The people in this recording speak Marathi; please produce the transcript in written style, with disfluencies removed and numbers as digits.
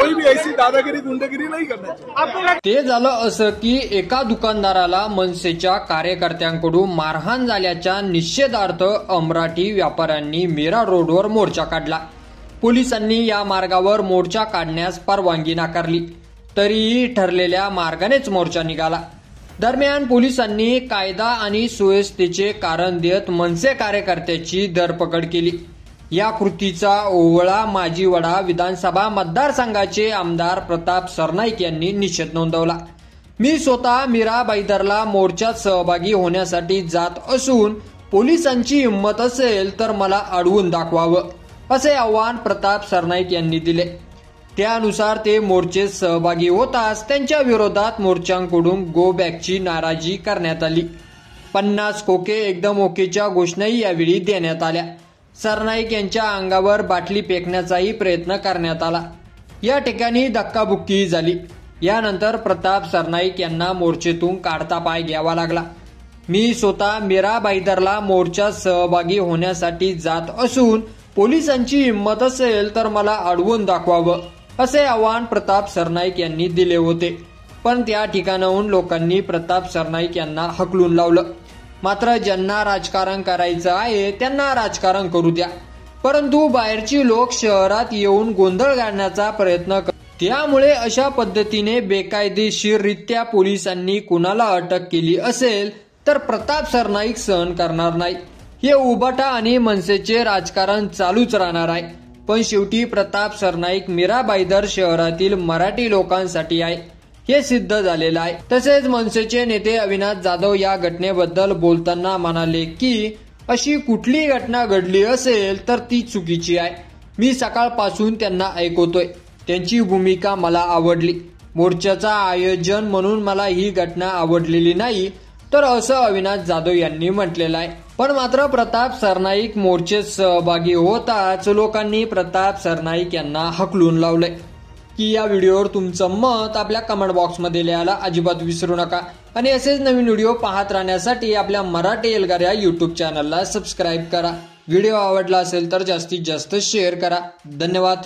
कोई भी ऐसी दादागिरी गुंडागिरी नहीं करना चाहिए। ते झालं असं की एका दुकानदाराला मनसेच्या कार्यकर्त्यांकडून मारहाण झाल्याच्या निषेधार्थ अमराठी व्यापाऱ्यांनी मीरा रोडवर मोर्चा काढला। पोलिसांनी या मार्गावर मोर्चा काढण्यास परवानगी नाकारली, तरीही ठरलेल्या मार्गानेच मोर्चा निघाला। दरम्यान पोलिसांनी कायदा आणि सुव्यवस्थेचे कारण देत मनसे कार्यकर्त्याची धरपकड केली। या कृतीचा ओवळा माजीवडा विधानसभा मतदारसंघाचे आमदार प्रताप सरनाईक यांनी निषेध नोंदवला। मी स्वतः मीरा भाईदरला मोर्चात सहभागी होण्यासाठी जात असून पोलिसांची हिंमत असेल तर मला अडवून दाखवावं, असे आवाहन प्रताप सरनाईक यांनी दिले। त्यानुसार ते मोर्चेत सहभागी होताच त्यांच्या विरोधात मोर्चांकडून गो बॅकची नाराजी करण्यात आली। 50 खोके एकदम ओकेच्या घोषणाही यावेळी देण्यात आल्या। सरनाईक यांच्या अंगावर बाटली फेकण्याचाही प्रयत्न करण्यात आला। या ठिकाणी धक्काबुक्की झाली। यानंतर प्रताप सरनाईक यांना मोर्चेतून काढता पाय घ्यावा लागला। मी स्वतः मीरा भाईदरला मोर्चात सहभागी होण्यासाठी जात असून पोलिसांची हिंमत असेल तर मला अडवून दाखवावं, असे आवाहन प्रताप सरनाईक यांनी दिले होते। पण त्या ठिकाणाहून लोकांनी प्रताप सरनाईक यांना हकलून लावलं। मात्र ज्यांना राजकारण करायचं आहे त्यांना राजकारण करू द्या, परंतु बाहेरची लोक शहरात येऊन गोंधळ घालण्याचा प्रयत्न करतात। त्यामुळे अशा पद्धतीने बेकायदेशीररित्या पोलिसांनी कुणाला अटक केली असेल तर प्रताप सरनाईक सहन करणार नाही। हे उबाटा आणि मनसेचे राजकारण चालूच राहणार आहे। पण शेवटी प्रताप सरनाईक मीरा भाईदर शहरातील मराठी लोकांसाठी आहे, हे सिद्ध झालेलं आहे। तसेच मनसेचे नेते अविनाश जाधव या घटनेबद्दल बोलताना म्हणाले की अशी कुठली घटना घडली असेल तर ती चुकीची आहे। मी सकाळपासून त्यांना ऐकतोय, त्यांची भूमिका मला आवडली। मोर्चाचा आयोजन म्हणून मला ही घटना आवडलेली नाही, तर असं अविनाश जाधव यांनी म्हटलेलं आहे। पण मात्र प्रताप सरनाईक मोर्चेत सहभागी होताच लोकांनी प्रताप सरनाईक यांना हकलून लावलंय। की या व्हिडिओवर तुमचं मत आपल्या कमेंट बॉक्समध्ये लिहायला अजिबात विसरू नका आणि असेच नवीन व्हिडिओ पाहत राहण्यासाठी आपल्या मराठी एल्गार या YouTube चॅनलला सबस्क्राईब करा। व्हिडिओ आवडला असेल तर जास्तीत जास्त शेअर करा। धन्यवाद।